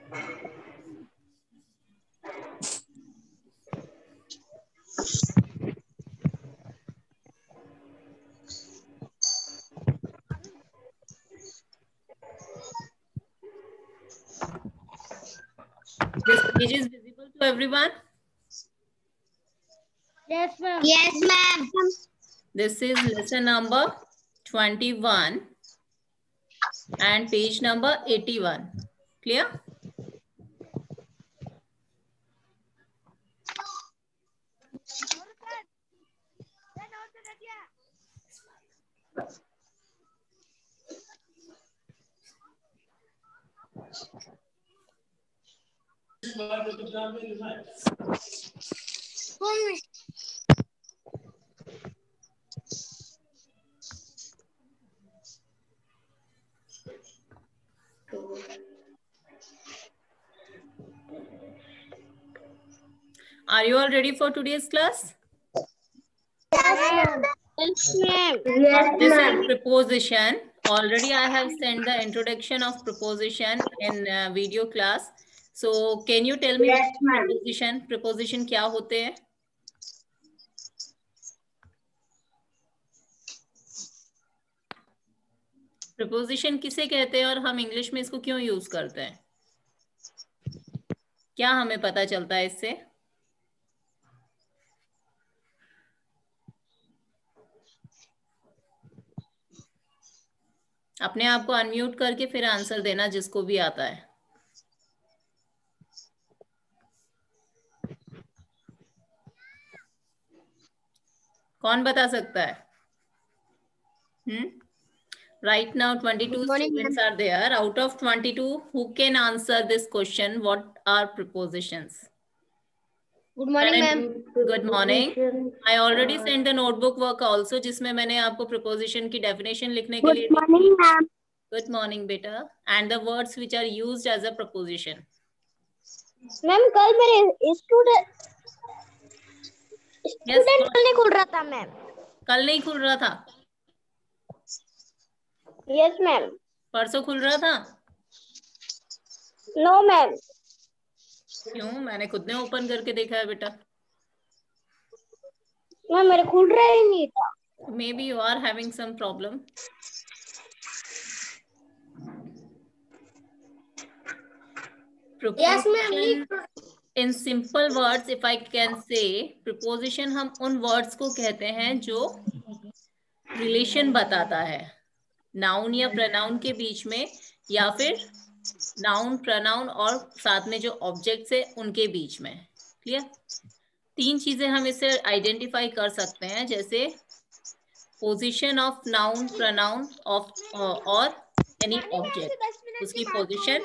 This page is visible to everyone? Yes, ma'am. Yes, ma'am. This is lesson number 21 and page number 81. Clear? Are you all ready for today's class? Yes, ma'am. This is preposition. Already I have sent the introduction of preposition in video class. So can you tell me preposition? Preposition क्या होते हैं? Preposition किसे कहते हैं और हम English में इसको क्यों यूज करते हैं? क्या हमें पता चलता है इससे? अपने आप को अनम्यूट करके फिर आंसर देना जिसको भी आता है। कौन बता सकता है? Right now 22 students are there. Out of 22, who can answer this question? What are prepositions? Good morning, ma'am. Good morning. I already sent the notebook work also, जिसमें मैंने आपको preposition की definition लिखने के लिए. Good morning, ma'am. Good morning, beta. And the words which are used as a preposition. Ma'am कल मेरे student कल नहीं खुल रहा था मैम। कल नहीं खुल रहा था? Yes ma'am. परसों खुल रहा था? No ma'am. क्यों? मैंने खुद ने ओपन करके देखा है बेटा। मैम मेरे खुल रहा ही नहीं था। Maybe you are having some problem. Yes, ma'am. In simple words, if I can say, preposition हम उन words को कहते हैं जो relation बताता है noun या pronoun के बीच में, या फिर noun, pronoun और साथ में जो objects है उनके बीच में। क्लियर? तीन चीजें हम इसे आइडेंटिफाई कर सकते हैं, जैसे position of noun, pronoun of और एनी ऑब्जेक्ट, उसकी पोजीशन,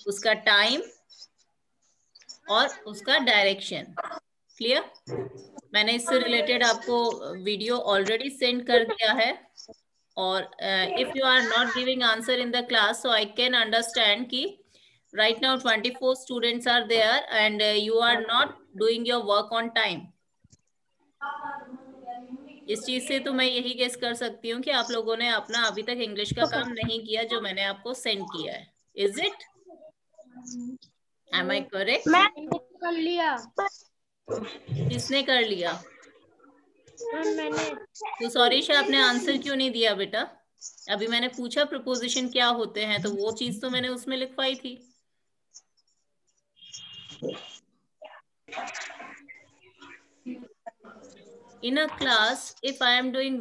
उसका टाइम और उसका डायरेक्शन। क्लियर? मैंने इससे रिलेटेड आपको वीडियो ऑलरेडी सेंड कर दिया है, और if you are not giving answer in the class, so I can understand कि right now 24 students are there and you are not doing your work on time. इस चीज से तो मैं यही गेस कर सकती हूँ कि आप लोगों ने अपना अभी तक इंग्लिश का काम नहीं किया जो मैंने आपको सेंड किया है। Is it? Am I correct? मैंने कर लिया। किसने कर लिया? मैंने। तो सौरीशा, आपने आंसर क्यों नहीं दिया बेटा? अभी मैंने पूछा प्रपोजिशन क्या होते हैं, तो वो चीज तो मैंने उसमें लिखवाई थी। In a class, if I am doing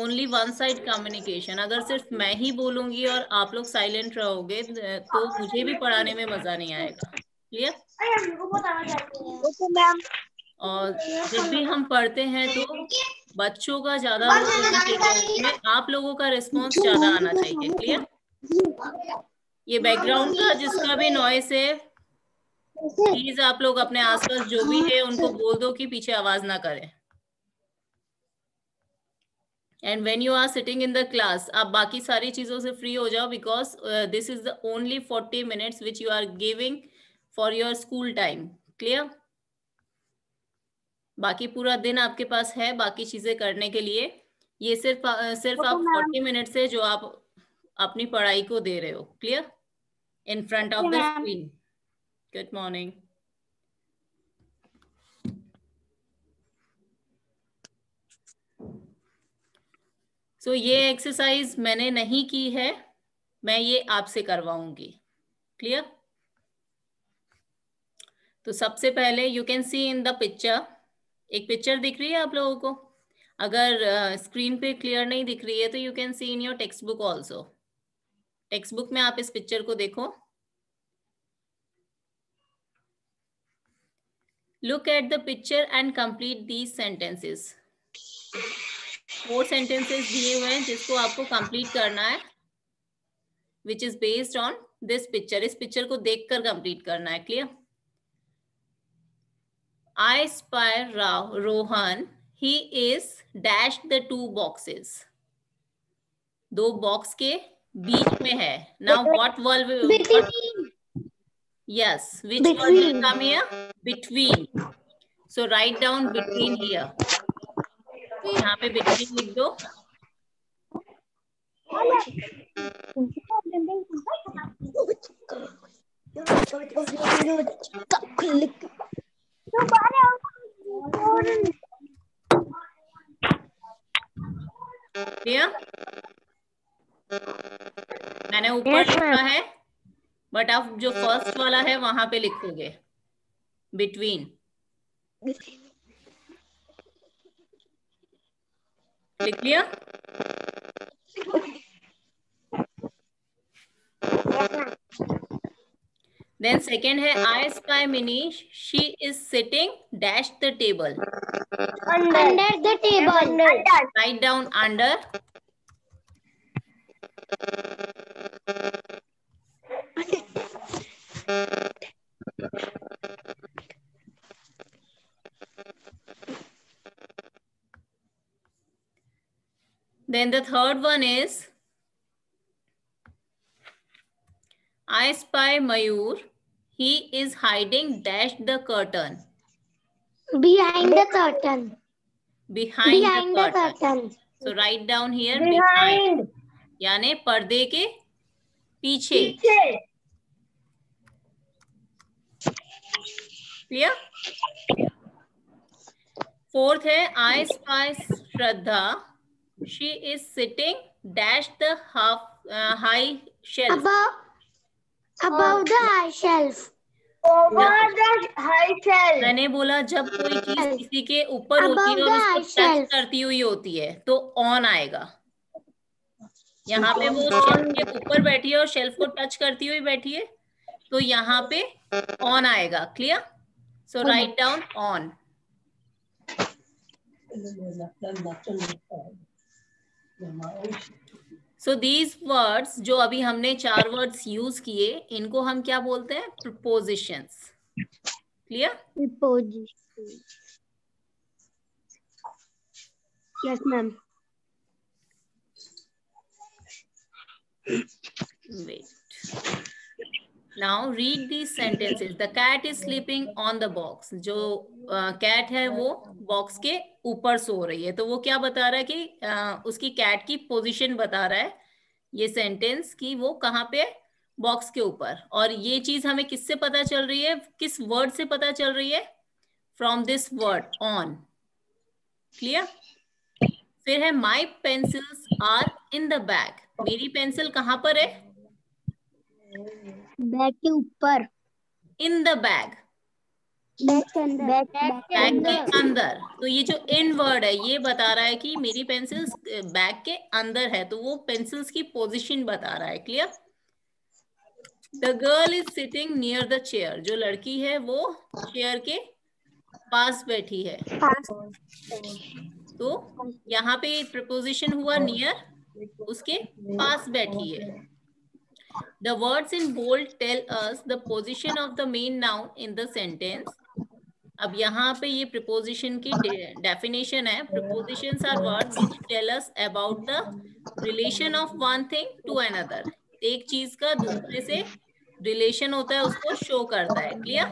only one side communication, अगर सिर्फ मैं ही बोलूंगी और आप लोग साइलेंट रहोगे तो मुझे भी पढ़ाने में मजा नहीं आएगा। क्लियर? और जब भी हम पढ़ते हैं तो बच्चों का ज्यादा रोल होना चाहिए, उसमें आप लोगों का रिस्पॉन्स ज्यादा आना चाहिए। क्लियर? ये बैकग्राउंड का जिसका भी नॉइस है, प्लीज आप लोग अपने आसपास जो भी है उनको बोल दो कि पीछे आवाज ना करें। And when you are sitting in the class, आप बाकी सारी चीजों से फ्री हो जाओ, because this is the only 40 minutes which you are giving for your school time. Clear? बाकी पूरा दिन आपके पास है बाकी चीजें करने के लिए, ये सिर्फ आप 40 minutes है जो आप अपनी पढ़ाई को दे रहे हो। Clear? in front of the screen. Good morning. So ये एक्सरसाइज मैंने नहीं की है, मैं ये आपसे करवाऊंगी. क्लियर? तो सबसे पहले you can see in the picture. एक पिक्चर दिख रही है आप लोगों को? अगर स्क्रीन पे क्लियर नहीं दिख रही है तो you can see in your text book also. Text book में आप इस पिक्चर को देखो. Look at the picture and complete these sentences. 4 sentences दिए हुए हैं जिसको आपको कंप्लीट करना है, which is based on this picture. इस पिक्चर को देखकर कंप्लीट करना है. Clear? I spy Rohan. He is dash the 2 boxes. 2 box के बीच में है. Now what word? Yes, which word will come here? Between. So write down between here. यहाँ पे between लिख दो. Clear? मैंने ऊपर लिखा है, बट आप जो फर्स्ट वाला है वहां पे लिखोगे बिटवीन. लिख लिया? देन सेकेंड है I spy Mini. She is sitting dash the table. Under the table. Write down under. Then the third one is I spy Mayur. He is hiding dash the curtain. Behind the curtain. Behind the curtain. So write down here behind. यानी पर्दे के पीछे. Clear? Fourth है I spy Shraddha. She is sitting dash the high shelf. Above the high shelf. Over the high shelf. मैंने बोला जब कोई चीज किसी के ऊपर होती है और उसको टच करती हुई होती है तो ऑन आएगा. यहाँ पे वो शेल्फ के ऊपर बैठी है और शेल्फ को टच करती हुई बैठी है तो यहाँ पे ऑन आएगा. Clear? So write down on. So these words जो अभी हमने 4 वर्ड्स यूज किए इनको हम क्या बोलते हैं? Prepositions. Clear? Preposition. Yes, ma'am. Wait. Now read these sentences. The cat is sleeping on the box. जो कैट है वो बॉक्स के ऊपर सो रही है तो वो क्या बता रहा है कि उसकी कैट की पोजीशन बता रहा है ये सेंटेंस कि वो कहाँ पे है? बॉक्स के ऊपर. और ये चीज हमें किससे पता चल रही है? किस वर्ड से पता चल रही है? From this word on. Clear? फिर है my pencils are in the bag. मेरी पेंसिल कहाँ पर है? बैग के ऊपर. इन द बैग. बैग के अंदर. बैग के अंदर. तो ये जो इन वर्ड है ये बता रहा है कि मेरी पेंसिल्स बैग के अंदर है तो वो पेंसिल्स की पोजीशन बता रहा है. Clear? The girl is sitting near the chair. जो लड़की है वो चेयर के पास बैठी है. तो यहाँ पे प्रपोजिशन हुआ नियर, उसके पास बैठी है. The words in bold tell us the position of the main noun in the sentence. अब यहाँ पे ये preposition की definition है. Prepositions are words which tell us about the relation of one thing to another. एक चीज का दूसरे से relation होता है उसको show करता है. Clear?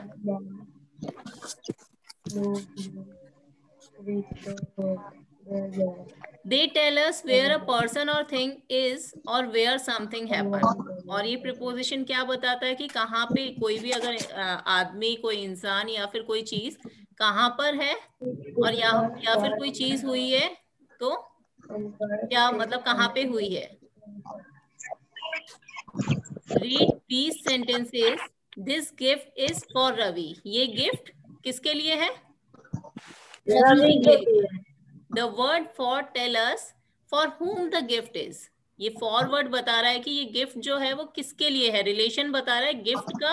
They tell us where a person or thing is or where something happened. और ये preposition क्या बताता है कि कहाँ पे कोई भी अगर आदमी, कोई इंसान या फिर कोई चीज कहाँ पर है, और या फिर कोई चीज हुई है तो क्या मतलब कहाँ पे हुई है. Read these sentences. This gift is for Ravi. ये गिफ्ट किसके लिए है? रवि के लिए. The word for tell us for whom the gift is. ये फॉरवर्ड बता रहा है कि ये गिफ्ट जो है वो किसके लिए है. रिलेशन बता रहा है गिफ्ट का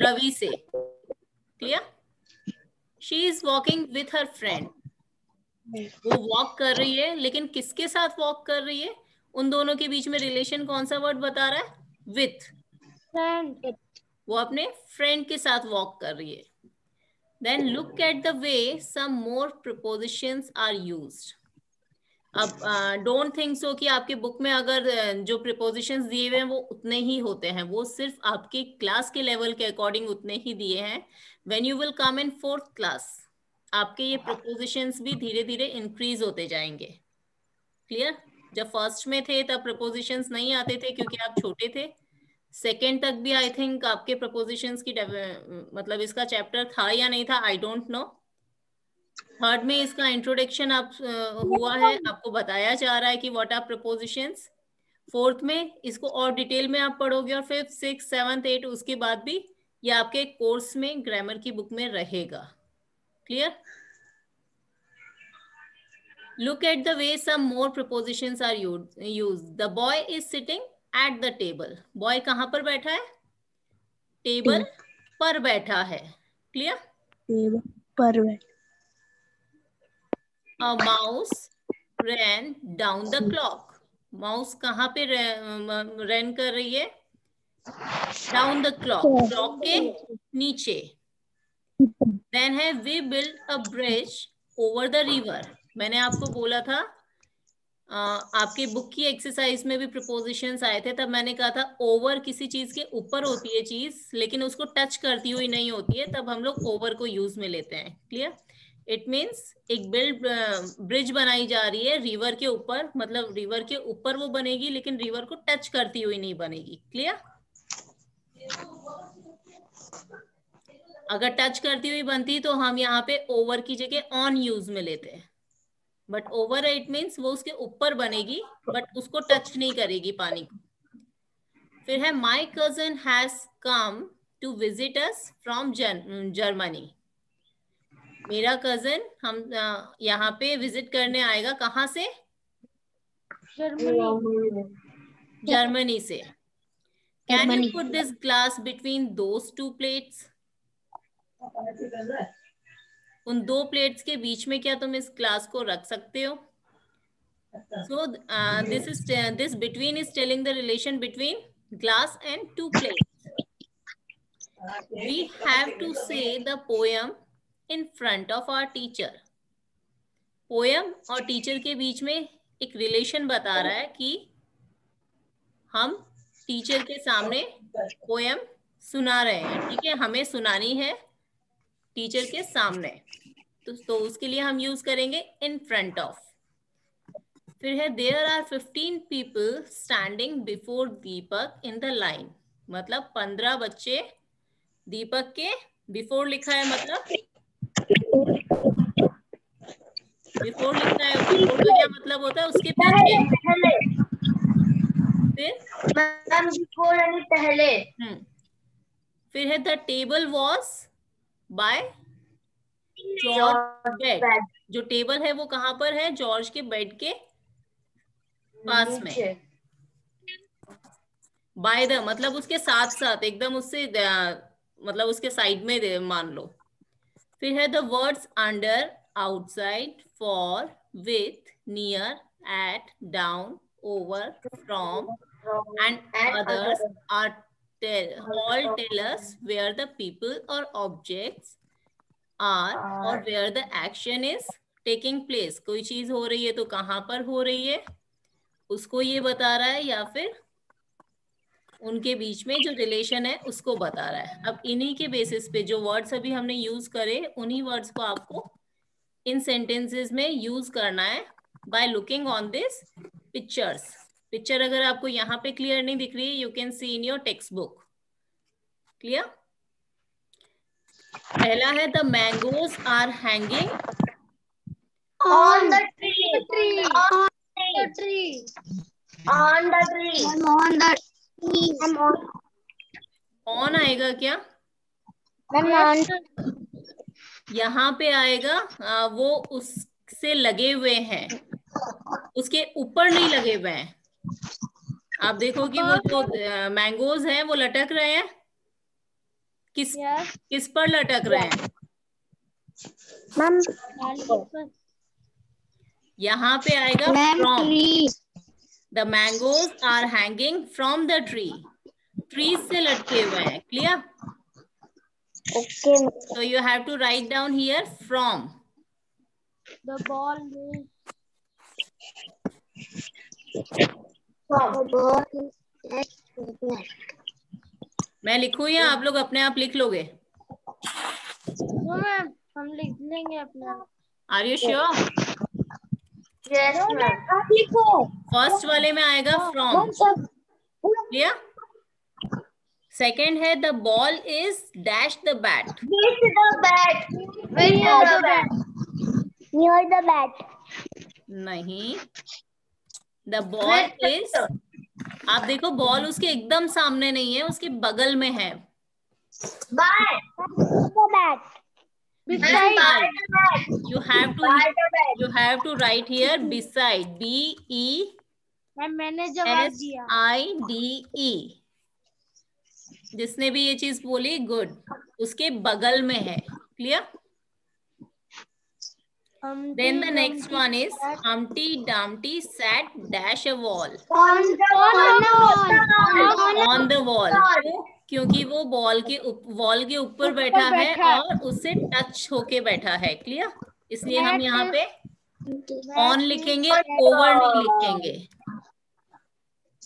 रवि से. Clear? She is walking with her friend. वो वॉक कर रही है, लेकिन किसके साथ वॉक कर रही है? उन दोनों के बीच में रिलेशन कौन सा वर्ड बता रहा है? विथ. फ्रेंड. वो अपने फ्रेंड के साथ वॉक कर रही है. Then look at the way some more prepositions are used. अब डोंट थिंक सो कि आपके बुक में अगर जो प्रिपोजिशंस दिए हुए हैं वो उतने ही होते हैं. वो सिर्फ आपके क्लास के लेवल के अकॉर्डिंग उतने ही दिए हैं. When you will come in 4th class आपके ये प्रिपोजिशंस भी धीरे धीरे इंक्रीज होते जाएंगे. क्लियर? जब फर्स्ट में थे तब प्रिपोजिशंस नहीं आते थे क्योंकि आप छोटे थे. सेकेंड तक भी आई थिंक आपके प्रपोजिशंस की मतलब इसका चैप्टर था या नहीं था, आई डोंट नो. थर्ड में इसका इंट्रोडक्शन आप हुआ है, आपको बताया जा रहा है कि व्हाट आर प्रपोजिशंस. फोर्थ में इसको और डिटेल में आप पढ़ोगे, और फिफ्थ, सिक्स, 7th, 8 उसके बाद भी ये आपके कोर्स में ग्रामर की बुक में रहेगा. Clear? Look at the way some more prepositions are used. The boy is sitting at the table. Boy कहाँ पर बैठा है? टेबल पर बैठा है. क्लियर? टेबल पर. A mouse ran down the clock. Mouse कहाँ पे रन कर रही है? Down the clock. क्लॉक के नीचे. Then है we built a bridge over the river. मैंने आपको बोला था आपके बुक की एक्सरसाइज में भी प्रिपोजिशंस आए थे, तब मैंने कहा था ओवर किसी चीज के ऊपर होती है चीज, लेकिन उसको टच करती हुई नहीं होती है, तब हम लोग ओवर को यूज में लेते हैं. क्लियर? इट मीन्स एक ब्रिज बनाई जा रही है रिवर के ऊपर, मतलब रिवर के ऊपर वो बनेगी लेकिन रिवर को टच करती हुई नहीं बनेगी. क्लियर? अगर टच करती हुई बनती तो हम यहाँ पे ओवर की जगह ऑन यूज में लेते हैं. बट ओवर इट मीन्स वो उसके ऊपर बनेगी बट उसको टच नहीं करेगी पानी को. फिर है my cousin has come to visit us from Germany. मेरा कजन हम यहाँ पे विजिट करने आएगा. कहाँ से? जर्मनी से. Can you put this glass between those two plates. उन दो प्लेट्स के बीच में क्या तुम इस ग्लास को रख सकते हो? So this between is telling the relation between glass and two plates. We have to say the poem in front of our teacher. Poem और teacher के बीच में एक relation बता रहा है कि हम teacher के सामने poem सुना रहे हैं. ठीक है, हमें सुनानी है teacher के सामने, तो उसके लिए हम यूज करेंगे in front of. फिर है there are 15 people standing before Deepak in the line. मतलब 15 बच्चे दीपक के बिफोर लिखा है, मतलब बिफोर लिखा है. बिफोर का क्या मतलब होता है? उसके पीछे. फिर पहले. फिर है the table was by George bed. जो टेबल है वो कहाँ पर है? जॉर्ज के बेड के पास में. बाय द मतलब उसके साथ साथ, एकदम उससे मतलब उसके साइड में मान लो. फिर है the words under, outside, for, with, near, at, down, over, from and others are all tell us where the people or objects are or where the action is taking place. कोई चीज हो रही है तो कहाँ पर हो रही है उसको ये बता रहा है, या फिर उनके बीच में जो रिलेशन है उसको बता रहा है. अब इन्हीं के बेसिस पे जो वर्ड्स अभी हमने यूज करे उन्हीं वर्ड्स को आपको इन सेंटेंसेस में यूज करना है by looking on this pictures. Picture अगर आपको यहाँ पे क्लियर नहीं दिख रही, you can see in your text book. Clear? पहला है the mangoes are hanging On the tree. On the tree. On the tree. On the tree. On आएगा क्या? यहाँ पे आएगा वो उससे लगे हुए हैं, उसके ऊपर नहीं लगे हुए हैं. आप देखो कि वो जो मैंगोज हैं वो लटक रहे हैं. किस पर लटक रहे हैं? यहाँ पे आएगा from. The mangoes are hanging from the tree. Trees से लटके हुए हैं. Clear? Okay. So you have to write down here from. The ball is मैं लिखूं या आप लोग अपने आप लिख लोगे? तो मैम हम लिख लेंगे अपना. Are you sure? Yes, ma'am. आप लिखो. फर्स्ट वाले में आएगा from. Clear? सेकेंड है the ball is dash the bat. With the bat. With the bat. Near the bat. नहीं, द बॉल इज, आप देखो बॉल उसके एकदम सामने नहीं है, उसके बगल में है. By the bat. Beside. By the bat. You have to By the bat. you have to write here beside. Ma'am मैंने जवाब दिया. BESIDE. जिसने भी ये चीज बोली गुड. उसके बगल में है. Clear? Then the next one is Humpty Dumpty sat dash a wall. On the wall. क्योंकि वो वॉल के ऊपर बैठा है और उससे टच होके बैठा है. क्लियर? इसलिए हम यहाँ पे ऑन लिखेंगे, ओवर नहीं लिखेंगे.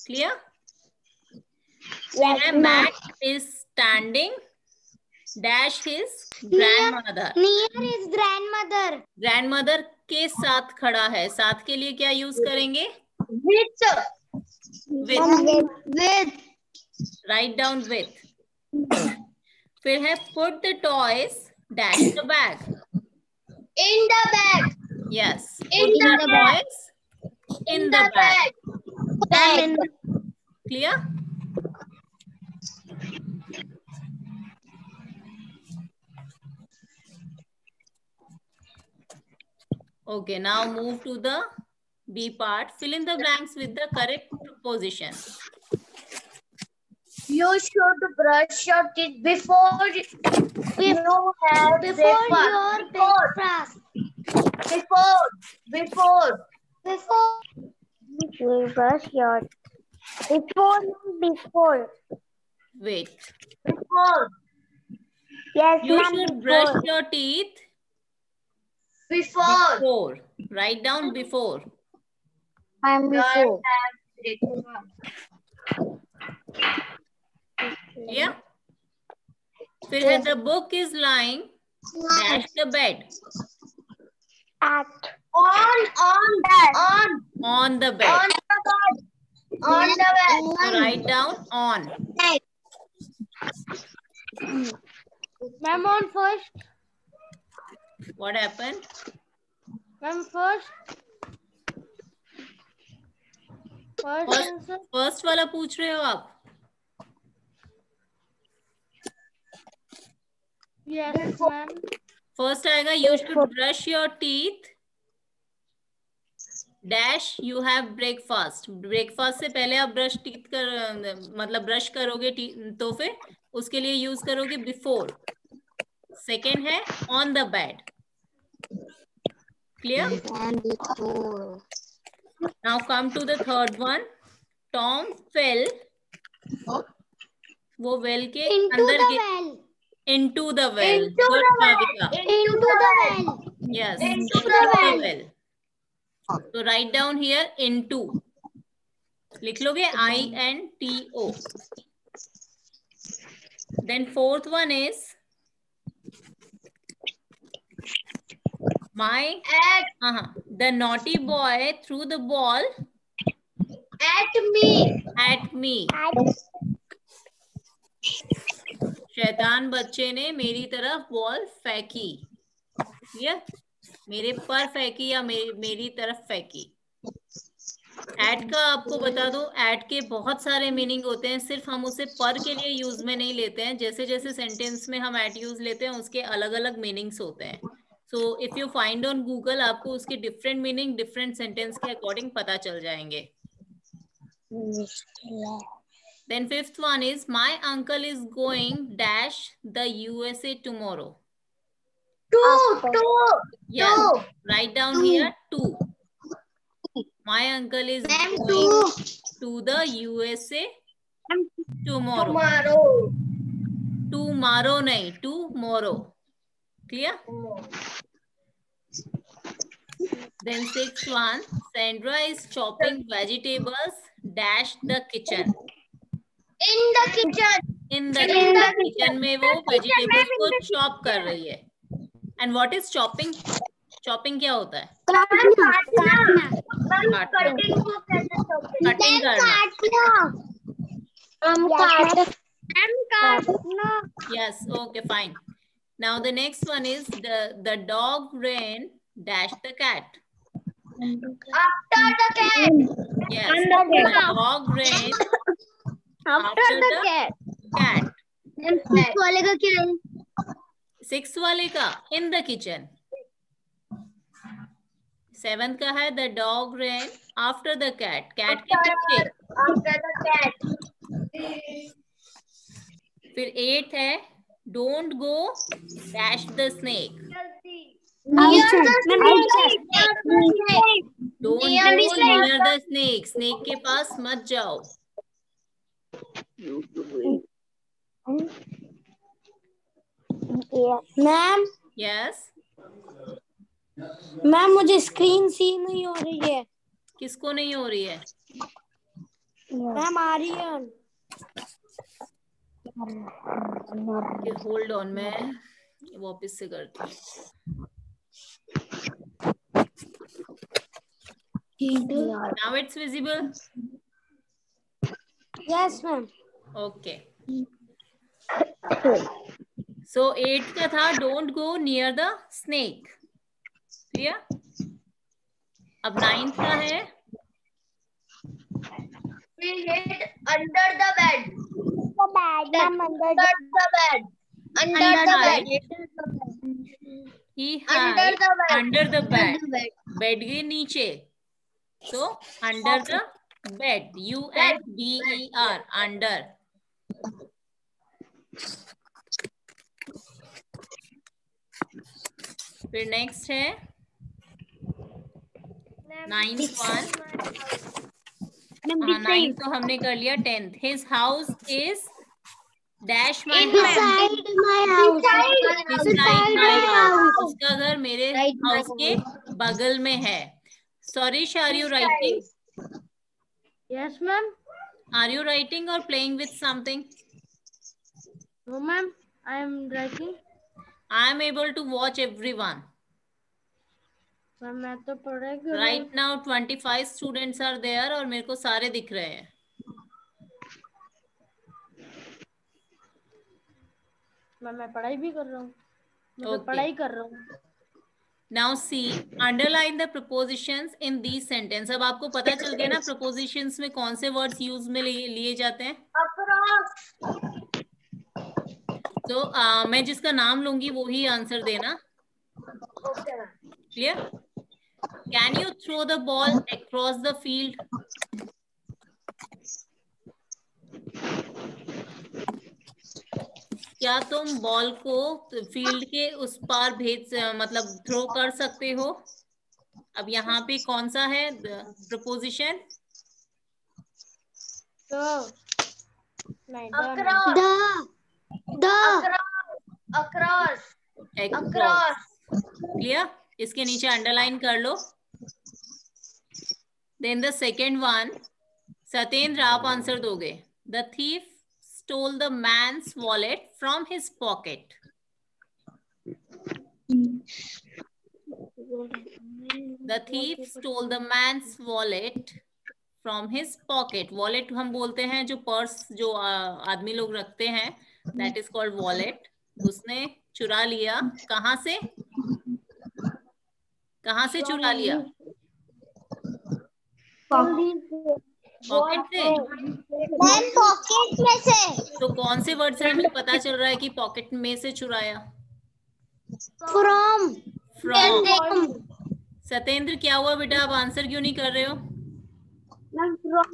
Clear? Matt is standing dash his grandmother. Near his grandmother. Grandmother के साथ खड़ा है. साथ के लिए क्या यूज करेंगे? With. Write down with. फिर है put the toys dash the bag. In the bag. Yes. In Put the bag. toys in the bag. Clear? Okay, now move to the B part. Fill in the blanks with the correct preposition. You should brush your teeth before you have breakfast. Before. You should brush your before. Wait. Before. Yes, You should brush your teeth before. Write down before. I'm before. Yeah. फिर है the book is lying dash the bed. On bed. On the bed. On the bed. So write down on. Ma'am on first. What happened? Ma'am first answer. First वाला पूछ रहे हो आप? Yes, ma'am. First आएगा you should brush your teeth dash you have breakfast. Breakfast से पहले आप brush teeth कर मतलब ब्रश करोगे तो फिर उसके लिए यूज करोगे बिफोर. सेकेंड है on the bed. Clear? Now come to the third one. Tom fell. वो वेल के अंदर into the well. Good, Bhavika. Into the well. Yes. Into the well. So write down here into. लिख लोगे INTO. Then fourth one is My At. The naughty boy threw the ball At me. at me. शैतान बच्चे ने मेरी तरफ ball फेंकी. ये मेरे पर फेंकी या मेरी तरफ फेंकी. एट का आपको बता दूं, एट के बहुत सारे मीनिंग होते हैं. सिर्फ हम उसे पर के लिए यूज में नहीं लेते हैं. जैसे जैसे सेंटेंस में हम एट यूज लेते हैं उसके अलग अलग मीनिंग्स होते हैं. So if you find on Google आपको उसके डिफरेंट मीनिंग डिफरेंट सेंटेंस के अकॉर्डिंग पता चल जाएंगे. Then fifth one is my uncle is going dash the USA tomorrow. Two. Yes. Write down here 2. My uncle is going to the USA tomorrow. Tomorrow nahi, tomorrow. Clear? Then sixth one, Sandra is chopping vegetables dash the kitchen. In the kitchen. In the kitchen में वो vegetables को chop कर रही है. And what is chopping? Chopping क्या होता है? Cutting करना. Yes, okay, fine. Now the next one is the dog ran dash the cat. After the cat. Yes, the dog ran after the cat. Six वाले का क्या है? 6 वाले का in the kitchen. 7th का है the dog ran after the cat. Cat के पीछे. After the cat. फिर 8th है don't go dash the snake. Near the snake. Don't go near the snake. Snake के पास मत जाओ. मैम. Yes. मैम मुझे स्क्रीन सी नहीं हो रही है. किसको नहीं हो रही है? मैम आ रही है. होल्ड ऑन, मैं वापस से करती हूँ. Now it's visible. Yes ma'am. Okay. So 8 का था don't go near the snake. Clear? अब 9th का है We hid under the bed. Under the bed. he hid under the bed. Bed के नीचे. So under the bed. U-N-D-E-R. Under. फिर next है 9th one. 9th तो हमने कर लिया. 10th his house is dash my house. Beside my house. उसका घर मेरे हाउस के बगल में है. Sarish, are you writing? Yes ma'am. Are you writing or playing with something? No ma'am, I am writing. I am able to watch everyone. मैं तो पढ़ेगा. Right now 25 students are there और मेरे को सारे दिख रहे हैं. मैं पढ़ाई भी कर रहा हूँ. Okay. पढ़ाई कर रहा हूँ. Now see, underline the prepositions in these sentences. अब आपको पता चल गया ना prepositions में कौन से words use में लिए जाते हैं. तो मैं जिसका नाम लूंगी वो ही आंसर देना. Clear? Can you throw the ball across the field? क्या तुम बॉल को फील्ड के उस पार मतलब थ्रो कर सकते हो? अब यहाँ पे कौन सा है प्रपोजिशन? Across. क्लियर? इसके नीचे अंडरलाइन कर लो. Then the second one, Satyendra आप आंसर दोगे. The thief stole the man's wallet from his pocket. The thief stole the man's wallet from his pocket. Wallet हम बोलते हैं जो पर्स जो आदमी लोग रखते हैं, that is called wallet. उसने चुरा लिया. कहाँ से? कहाँ से चुरा लिया? पॉकेट से. पॉकेट में से. तो कौन से वर्ड से हमें पता चल रहा है कि पॉकेट में से चुराया? फ्रॉम. फ्रॉम. सतेंद्र क्या हुआ बेटा, आप आंसर क्यों नहीं कर रहे हो? Ma'am from.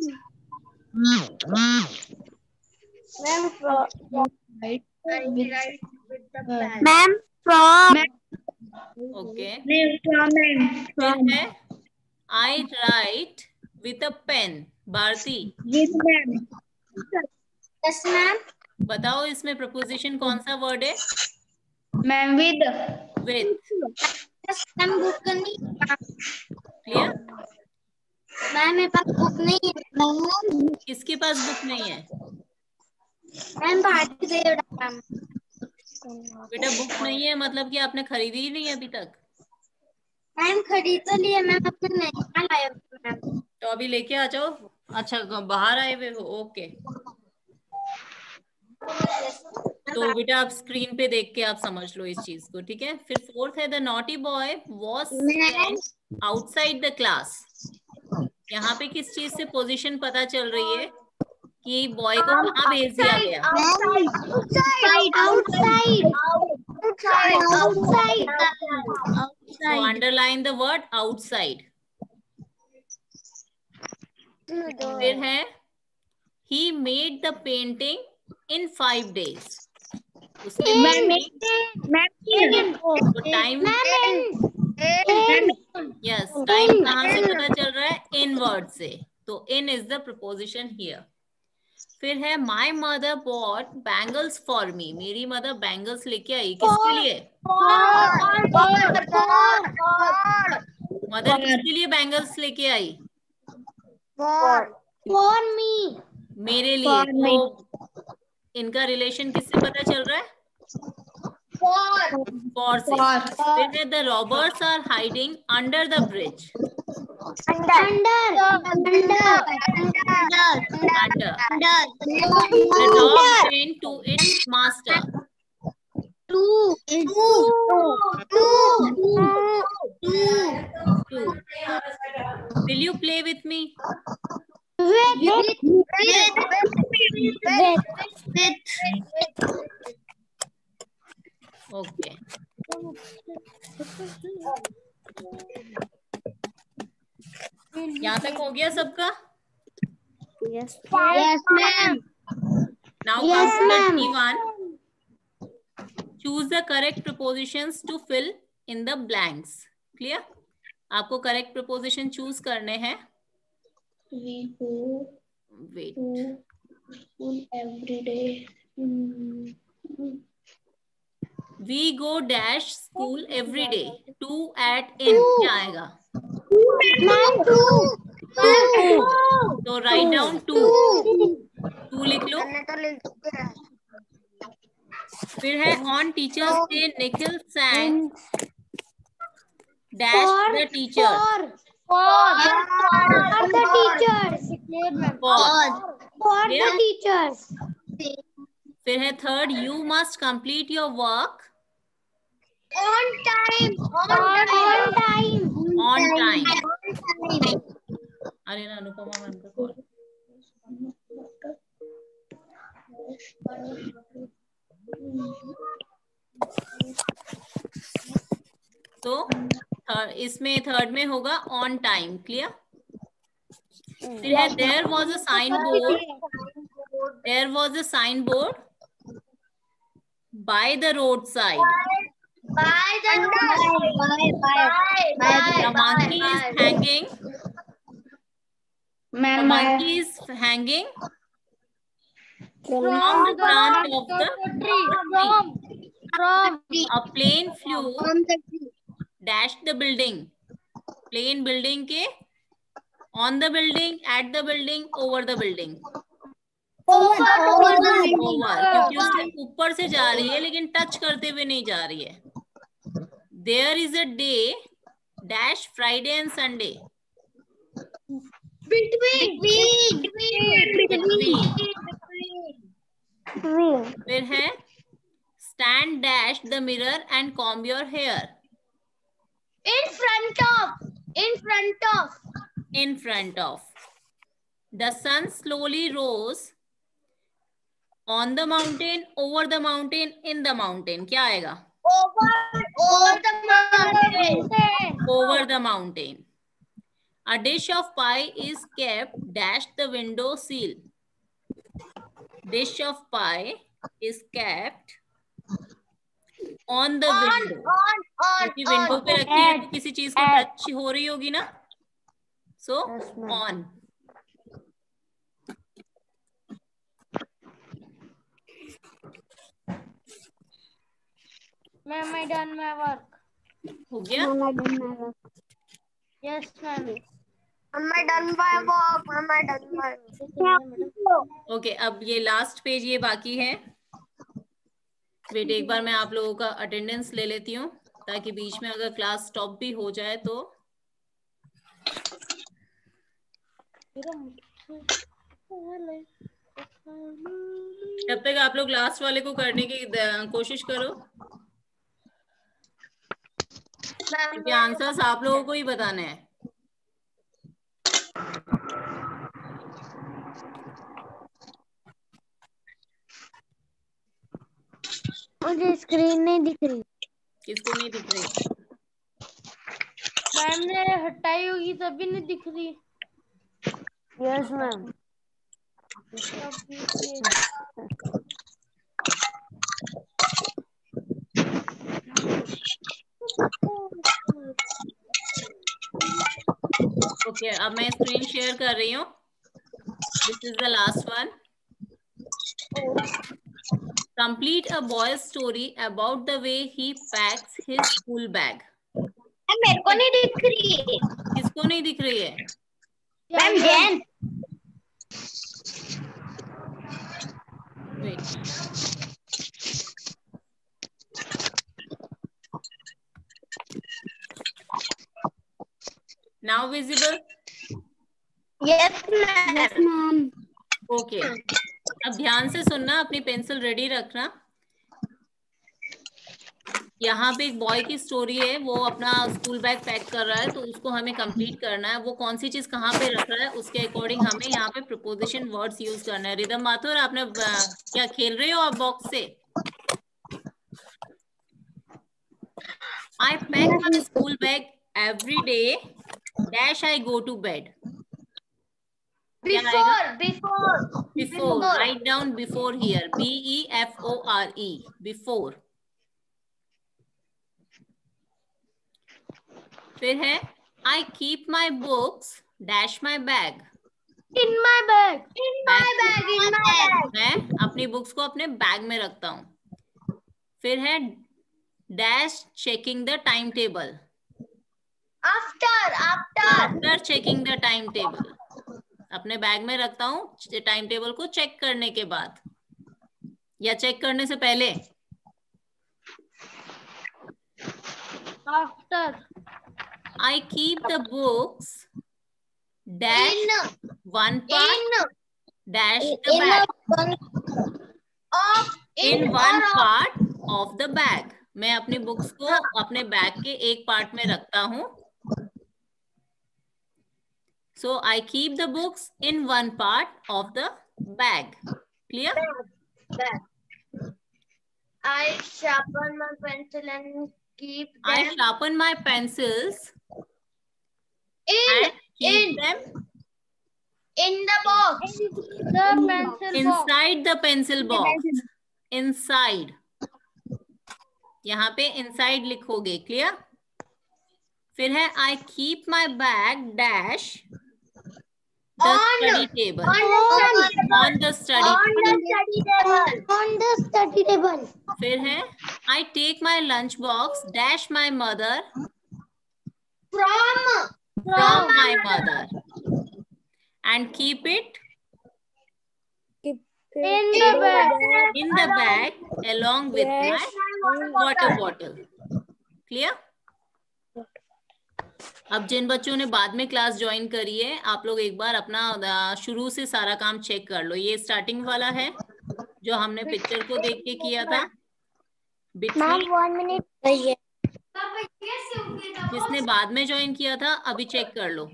Ma'am from. Okay. From. फिर है I write with a pen. Bharti yes ma'am. बताओ इसमें प्रपोजिशन कौन सा वर्ड है? Ma'am with. With. Ma'am book नहीं. क्लियर? मैम मेरे पास बुक नहीं है. मैम किसके पास बुक नहीं है? मैम भारती दे दो मैम. बेटा बुक नहीं है मतलब कि आपने खरीदी ही नहीं है अभी तक. मैम खरीद तो लिया मैम, अपने नहीं लाया मैम. तो अभी लेके आ जाओ. अच्छा बाहर आए हुए हो. ओके. तो बेटा आप स्क्रीन पे देख के आप समझ लो इस चीज को. ठीक है. फिर फोर्थ है the naughty boy was sent outside the class. यहाँ पे किस चीज से पोजीशन पता चल रही है कि बॉय को कहाँ भेज दिया गया? So underline the word outside. फिर है he made the painting in 5 days. उसने टाइम. यस टाइम कहाँ से पता चल रहा है? इन वर्ड से. तो in is the preposition here. फिर है my mother bought bangles for me. मेरी मदर बैंगल्स लेके आई. किसके लिए? मदर किसके लिए बैंगल्स लेके आई? For me. मेरे लिए. तो इनका रिलेशन किससे पता चल रहा है? फॉर से. फिर है the robbers are hiding under the bridge. Under. The dog went to its master. Two. Will you play with me? Okay. यहाँ तक हो गया सबका? Yes ma'am. Now Yes, come to the ma'am. T1. Choose the correct prepositions to fill in the blanks. Clear? आपको correct preposition choose करने हैं. We go Wait. to school every day. We go dash school every day. To at in क्या आएगा? Ma'am two. तो write down two. Two लिख लो. फिर है on teachers day Nikhil sang dash the teachers. For the teachers. For the Yeah. teachers. फिर है third you must complete your work On time. On time. on time. अरे ना Anupama ma'am का call. तो इसमें थर्ड में होगा ऑन टाइम. क्लियर? फिर है there was a sign board. There was a sign board by the road side. The monkey is hanging. The monkey is hanging from the branch of the tree. A plane flew dash the building. Plane building के on the building, at the building, over the building. Over क्योंकि उसके ऊपर से जा रही है लेकिन touch करते हुए नहीं जा रही है. There is a day dash Friday and Sunday. Between. फिर है stand dash the mirror and comb your hair. In front of. In front of. The sun slowly rose on the mountain, over the mountain, in the mountain. क्या आएगा? Over the mountain. Over the mountain. A dish of pie is kept dash the window sill. Dish of pie is kept on the window. क्योंकि window पे रखी है तो किसी चीज को टच हो रही होगी ना, so on. Ma'am, I done my work. हो गया? Yes, ma'am. Am I done my work? Okay, अब ये लास्ट पेज ये बाकी है. वेट, एक बार मैं आप लोगों का अटेंडेंस ले लेती हूँ ताकि बीच में अगर क्लास स्टॉप भी हो जाए तो. तब तक आप लोग लास्ट वाले को करने की कोशिश करो, क्योंकि आंसर्स आप लोगों को ही बताने हैं. मुझे स्क्रीन नहीं दिख रही. किसको नहीं दिख रही? मैम ने हटाई होगी तभी नहीं दिख रही. Yes ma'am. ओके, अब मैं स्क्रीन शेयर कर रही हूँ. This is the last one. Complete a boy's story about the way he packs his school bag. मेरे को नहीं दिख रही है. किसको नहीं दिख रही है? Ma'am Jain. Wait. Now visible? Yes ma'am. Okay, अब ध्यान से सुनना, अपनी पेंसिल रेडी रखना. यहाँ पे एक बॉय की स्टोरी है, वो अपना स्कूल बैग पैक कर रहा है, तो उसको हमें कंप्लीट करना है. वो कौन सी चीज कहाँ पे रख रहा है उसके अकॉर्डिंग हमें यहाँ पे प्रीपोजिशन वर्ड्स यूज करना है. रिदम माथुर, आपने क्या खेल रहे हो आप बॉक्स से? I pack my school bag every day dash I go to bed. Before. Write down before here. B-E-F-O-R-E. Before. फिर है I keep my books dash my bag. In my bag. मैं अपनी बुक्स को अपने bag में रखता हूँ. फिर है dash checking the timetable. After checking the timetable. अपने बैग में रखता हूँ टाइम टेबल को चेक करने के बाद या चेक करने से पहले. After. I keep the books dash one part dash the bag. In one part of the bag. मैं अपनी बुक्स को अपने बैग के एक पार्ट में रखता हूँ. So I keep the books in one part of the bag. Clear? I sharpen my pencil and keep them. I sharpen my pencils and keep them in the box. Inside the pencil box. Inside. यहाँ पे inside लिखोगे. Clear? फिर है I keep my bag dash the study table. On the study table. फिर है I take my lunch box dash my mother from my mother and keep it in the bag along with my water bottle. Clear? अब जिन बच्चों ने बाद में class join करी है, आप लोग एक बार अपना शुरू से सारा काम चेक कर लो। ये स्टार्टिंग वाला है जो हमने पिक्चर को देख के किया था। मैम 1 मिनट चाहिए। जिसने बाद में ज्वाइन किया था अभी चेक कर लो।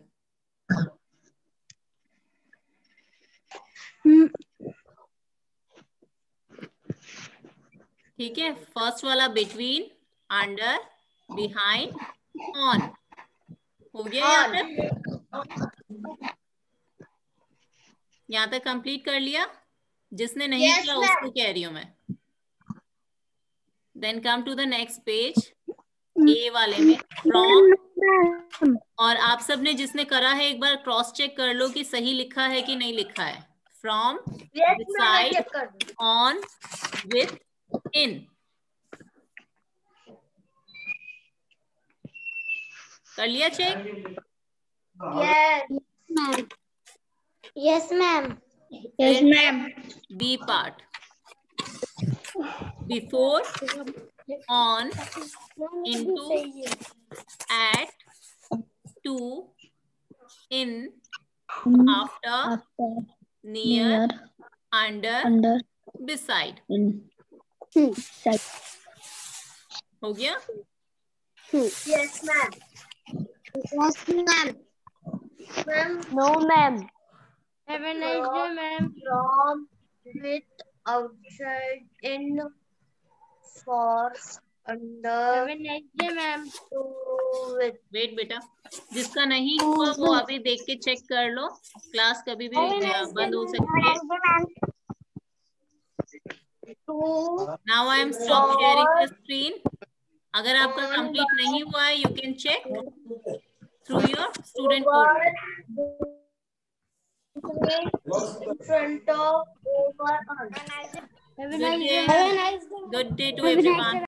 ठीक है, फर्स्ट वाला बिटवीन, अंडर, बिहाइंड, ऑन हो गया। यहाँ तक कंप्लीट कर लिया। जिसने नहीं किया उसको कह रही हूं मैं। Then come to the next page, A वाले में फ्रॉम। और आप सबने जिसने करा है एक बार क्रॉस चेक कर लो कि सही लिखा है कि नहीं लिखा है। From, beside, on, with, in. कर लिया check? Yes ma'am. Yes ma'am. B part, before, on, into, at, to, in, after, near, under, beside। हो गया? Yes ma'am. Yes ma'am. Ma'am no ma'am. Have a nice day, ma'am. From, with, outside, in, for, under, Have a nice day, ma'am. to, with। Wait बेटा, जिसका नहीं हुआ वो अभी देख के चेक कर लो। क्लास कभी भी बंद हो सकती है। Now I am stop sharing the screen. अगर आपका कंप्लीट नहीं हुआ है you can check through your student portal. In front of, over, on। Have a nice day. Good day to everyone.